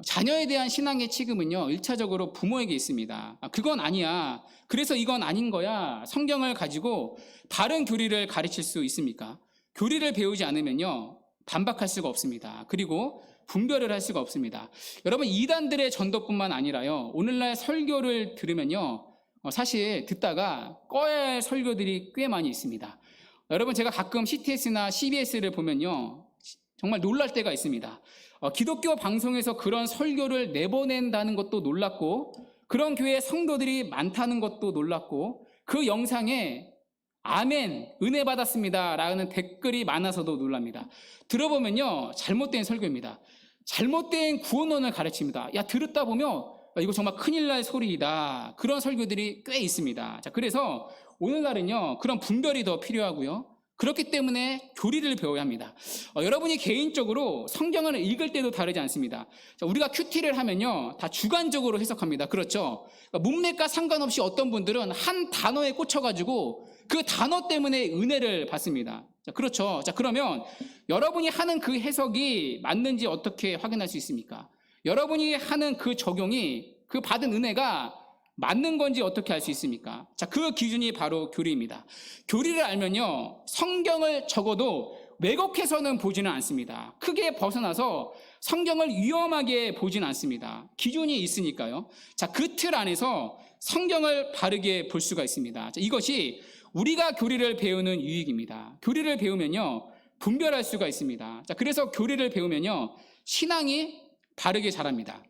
자녀에 대한 신앙의 취급은요, 1차적으로 부모에게 있습니다. 그건 아니야. 그래서 이건 아닌 거야. 성경을 가지고 바른 교리를 가르칠 수 있습니까? 교리를 배우지 않으면요, 반박할 수가 없습니다. 그리고 분별을 할 수가 없습니다. 여러분, 이단들의 전도뿐만 아니라요, 오늘날 설교를 들으면요, 사실 듣다가 꺼야 할 설교들이 꽤 많이 있습니다. 여러분, 제가 가끔 CTS나 CBS를 보면요, 정말 놀랄 때가 있습니다. 기독교 방송에서 그런 설교를 내보낸다는 것도 놀랐고, 그런 교회 성도들이 많다는 것도 놀랐고, 그 영상에 아멘, 은혜 받았습니다 라는 댓글이 많아서도 놀랍니다. 들어보면요, 잘못된 설교입니다. 잘못된 구원론을 가르칩니다. 야, 들었다 보면 이거 정말 큰일 날 소리이다. 그런 설교들이 꽤 있습니다. 자, 그래서 오늘날은요, 그런 분별이 더 필요하고요. 그렇기 때문에 교리를 배워야 합니다. 여러분이 개인적으로 성경을 읽을 때도 다르지 않습니다. 자, 우리가 큐티를 하면요, 다 주관적으로 해석합니다. 그렇죠? 문맥과 상관없이 어떤 분들은 한 단어에 꽂혀가지고 그 단어 때문에 은혜를 받습니다. 자, 그렇죠? 자, 그러면 여러분이 하는 그 해석이 맞는지 어떻게 확인할 수 있습니까? 여러분이 하는 그 적용이 그 받은 은혜가 맞는 건지 어떻게 알 수 있습니까? 자, 그 기준이 바로 교리입니다. 교리를 알면요, 성경을 적어도 왜곡해서는 보지는 않습니다. 크게 벗어나서 성경을 위험하게 보지는 않습니다. 기준이 있으니까요. 자, 그 틀 안에서 성경을 바르게 볼 수가 있습니다. 자, 이것이 우리가 교리를 배우는 유익입니다. 교리를 배우면요, 분별할 수가 있습니다. 자, 그래서 교리를 배우면요, 신앙이 바르게 자랍니다.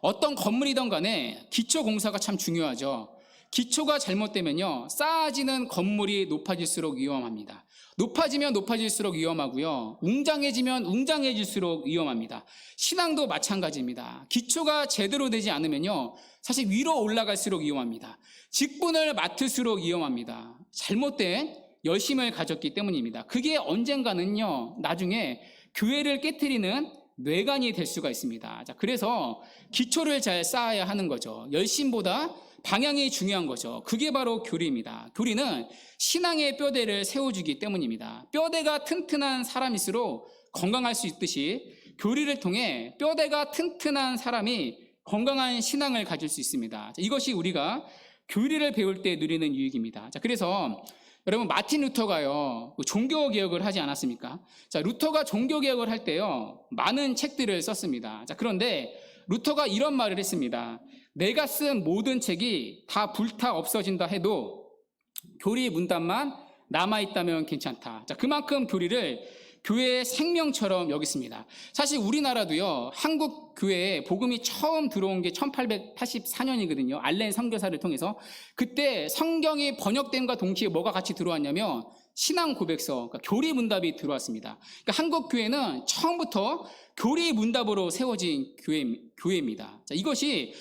어떤 건물이든 간에 기초 공사가 참 중요하죠. 기초가 잘못되면요, 쌓아지는 건물이 높아질수록 위험합니다. 높아지면 높아질수록 위험하고요, 웅장해지면 웅장해질수록 위험합니다. 신앙도 마찬가지입니다. 기초가 제대로 되지 않으면요, 사실 위로 올라갈수록 위험합니다. 직분을 맡을수록 위험합니다. 잘못된 열심을 가졌기 때문입니다. 그게 언젠가는요, 나중에 교회를 깨트리는 뇌관이 될 수가 있습니다. 자, 그래서 기초를 잘 쌓아야 하는 거죠. 열심보다 방향이 중요한 거죠. 그게 바로 교리입니다. 교리는 신앙의 뼈대를 세워주기 때문입니다. 뼈대가 튼튼한 사람일수록 건강할 수 있듯이 교리를 통해 뼈대가 튼튼한 사람이 건강한 신앙을 가질 수 있습니다. 자, 이것이 우리가 교리를 배울 때 누리는 유익입니다. 자, 그래서 여러분, 마틴 루터가요, 종교 개혁을 하지 않았습니까? 자, 루터가 종교 개혁을 할 때요, 많은 책들을 썼습니다. 자, 그런데 루터가 이런 말을 했습니다. 내가 쓴 모든 책이 다 불타 없어진다 해도 교리 문답만 남아있다면 괜찮다. 자, 그만큼 교리를 교회의 생명처럼 여겼습니다. 사실 우리나라도요, 한국 교회에 복음이 처음 들어온 게 1884년이거든요. 알렌 선교사를 통해서. 그때 성경이 번역됨과 동시에 뭐가 같이 들어왔냐면 신앙 고백서, 그러니까 교리 문답이 들어왔습니다. 그러니까 한국 교회는 처음부터 교리 문답으로 세워진 교회입니다. 자, 이것이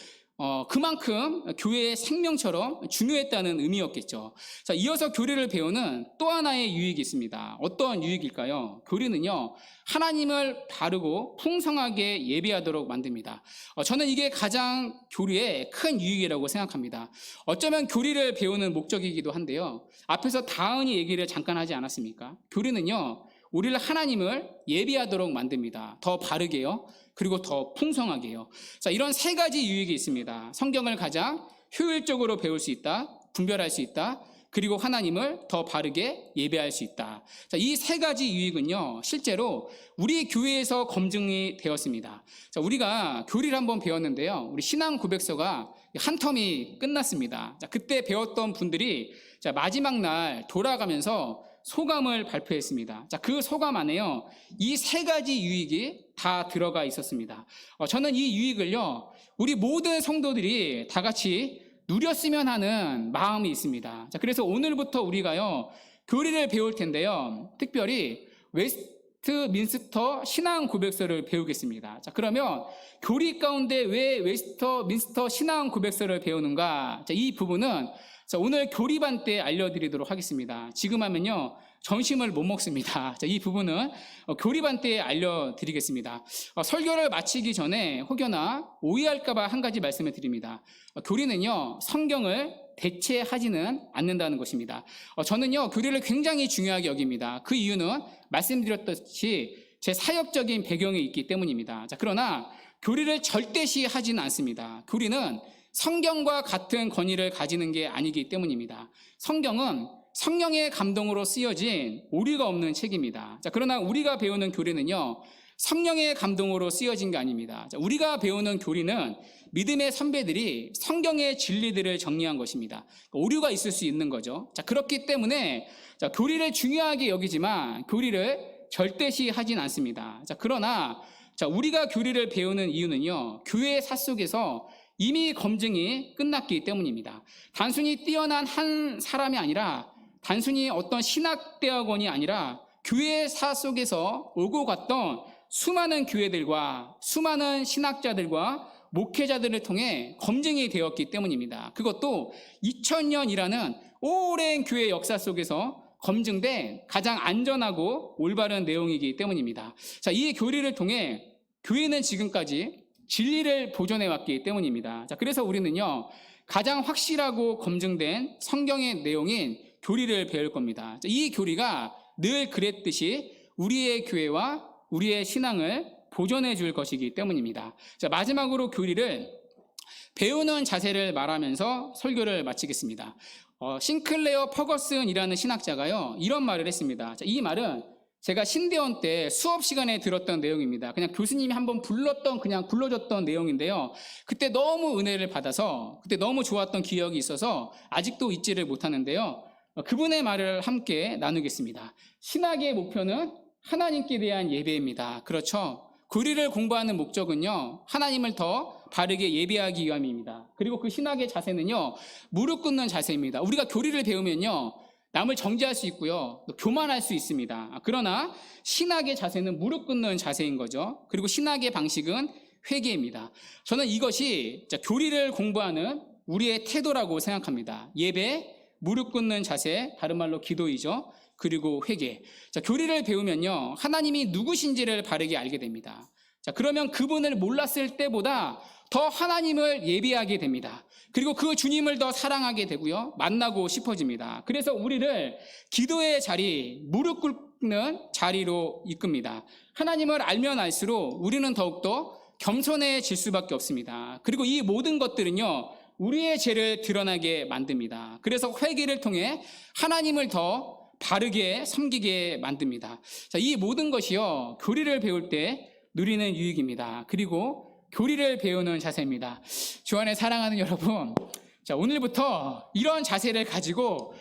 그만큼 교회의 생명처럼 중요했다는 의미였겠죠. 자, 이어서 교리를 배우는 또 하나의 유익이 있습니다. 어떤 유익일까요? 교리는요, 하나님을 바르고 풍성하게 예배하도록 만듭니다. 저는 이게 가장 교리의 큰 유익이라고 생각합니다. 어쩌면 교리를 배우는 목적이기도 한데요, 앞에서 다은이 얘기를 잠깐 하지 않았습니까? 교리는요, 우리를 하나님을 예배하도록 만듭니다. 더 바르게요, 그리고 더 풍성하게요. 자, 이런 세 가지 유익이 있습니다. 성경을 가장 효율적으로 배울 수 있다, 분별할 수 있다, 그리고 하나님을 더 바르게 예배할 수 있다. 자, 이 세 가지 유익은요, 실제로 우리 교회에서 검증이 되었습니다. 자, 우리가 교리를 한번 배웠는데요, 우리 신앙 고백서가 한 텀이 끝났습니다. 자, 그때 배웠던 분들이 자, 마지막 날 돌아가면서 소감을 발표했습니다. 자, 그 소감 안에요, 이 세 가지 유익이 다 들어가 있었습니다. 저는 이 유익을요, 우리 모든 성도들이 다 같이 누렸으면 하는 마음이 있습니다. 자, 그래서 오늘부터 우리가요, 교리를 배울 텐데요, 특별히 웨스트민스터 신앙 고백서를 배우겠습니다. 자, 그러면 교리 가운데 왜 웨스트민스터 신앙 고백서를 배우는가? 자, 이 부분은 오늘 교리반 때 알려드리도록 하겠습니다. 지금 하면요 점심을 못 먹습니다. 자, 이 부분은 교리반 때 알려드리겠습니다. 설교를 마치기 전에 혹여나 오해할까봐 한 가지 말씀을 드립니다. 교리는요 성경을 대체하지는 않는다는 것입니다. 저는요 교리를 굉장히 중요하게 여깁니다. 그 이유는 말씀드렸듯이 제 사역적인 배경이 있기 때문입니다. 자, 그러나 교리를 절대시하지는 않습니다. 교리는 성경과 같은 권위를 가지는 게 아니기 때문입니다. 성경은 성령의 감동으로 쓰여진 오류가 없는 책입니다. 자, 그러나 우리가 배우는 교리는요 성령의 감동으로 쓰여진 게 아닙니다. 자, 우리가 배우는 교리는 믿음의 선배들이 성경의 진리들을 정리한 것입니다. 오류가 있을 수 있는 거죠. 자, 그렇기 때문에 교리를 중요하게 여기지만 교리를 절대시하진 않습니다. 자, 그러나 우리가 교리를 배우는 이유는요 교회사 속에서 이미 검증이 끝났기 때문입니다. 단순히 뛰어난 한 사람이 아니라 단순히 어떤 신학대학원이 아니라 교회사 속에서 오고 갔던 수많은 교회들과 수많은 신학자들과 목회자들을 통해 검증이 되었기 때문입니다. 그것도 2000년이라는 오랜 교회 역사 속에서 검증된 가장 안전하고 올바른 내용이기 때문입니다. 자, 이 교리를 통해 교회는 지금까지 진리를 보존해 왔기 때문입니다. 자, 그래서 우리는요 가장 확실하고 검증된 성경의 내용인 교리를 배울 겁니다. 자, 이 교리가 늘 그랬듯이 우리의 교회와 우리의 신앙을 보존해 줄 것이기 때문입니다. 자, 마지막으로 교리를 배우는 자세를 말하면서 설교를 마치겠습니다. 싱클레어 퍼거슨이라는 신학자가요 이런 말을 했습니다. 자, 이 말은 제가 신대원 때 수업 시간에 들었던 내용입니다. 그냥 교수님이 한번 그냥 불러줬던 내용인데요. 그때 너무 은혜를 받아서 그때 너무 좋았던 기억이 있어서 아직도 잊지를 못하는데요. 그분의 말을 함께 나누겠습니다. 신학의 목표는 하나님께 대한 예배입니다. 그렇죠? 교리를 공부하는 목적은요 하나님을 더 바르게 예배하기 위함입니다. 그리고 그 신학의 자세는요 무릎 꿇는 자세입니다. 우리가 교리를 배우면요 남을 정죄할 수 있고요 또 교만할 수 있습니다. 그러나 신학의 자세는 무릎 꿇는 자세인 거죠. 그리고 신학의 방식은 회개입니다. 저는 이것이 교리를 공부하는 우리의 태도라고 생각합니다. 예배, 무릎 꿇는 자세, 다른 말로 기도이죠. 그리고 회개. 자, 교리를 배우면요 하나님이 누구신지를 바르게 알게 됩니다. 자, 그러면 그분을 몰랐을 때보다 더 하나님을 예배하게 됩니다. 그리고 그 주님을 더 사랑하게 되고요 만나고 싶어집니다. 그래서 우리를 기도의 자리, 무릎 꿇는 자리로 이끕니다. 하나님을 알면 알수록 우리는 더욱더 겸손해질 수밖에 없습니다. 그리고 이 모든 것들은요 우리의 죄를 드러나게 만듭니다. 그래서 회개를 통해 하나님을 더 바르게 섬기게 만듭니다. 자, 이 모든 것이요 교리를 배울 때 누리는 유익입니다. 그리고 교리를 배우는 자세입니다. 주 안에 사랑하는 여러분, 자, 오늘부터 이런 자세를 가지고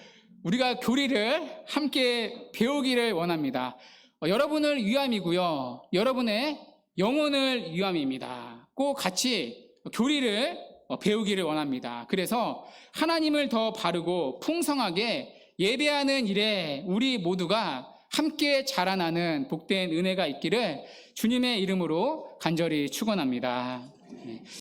우리가 교리를 함께 배우기를 원합니다. 여러분을 위함이고요 여러분의 영혼을 위함입니다. 꼭 같이 교리를 배우기를 원합니다. 그래서 하나님을 더 바르고 풍성하게 예배하는 일에 우리 모두가 함께 자라나는 복된 은혜가 있기를 주님의 이름으로 간절히 축원합니다.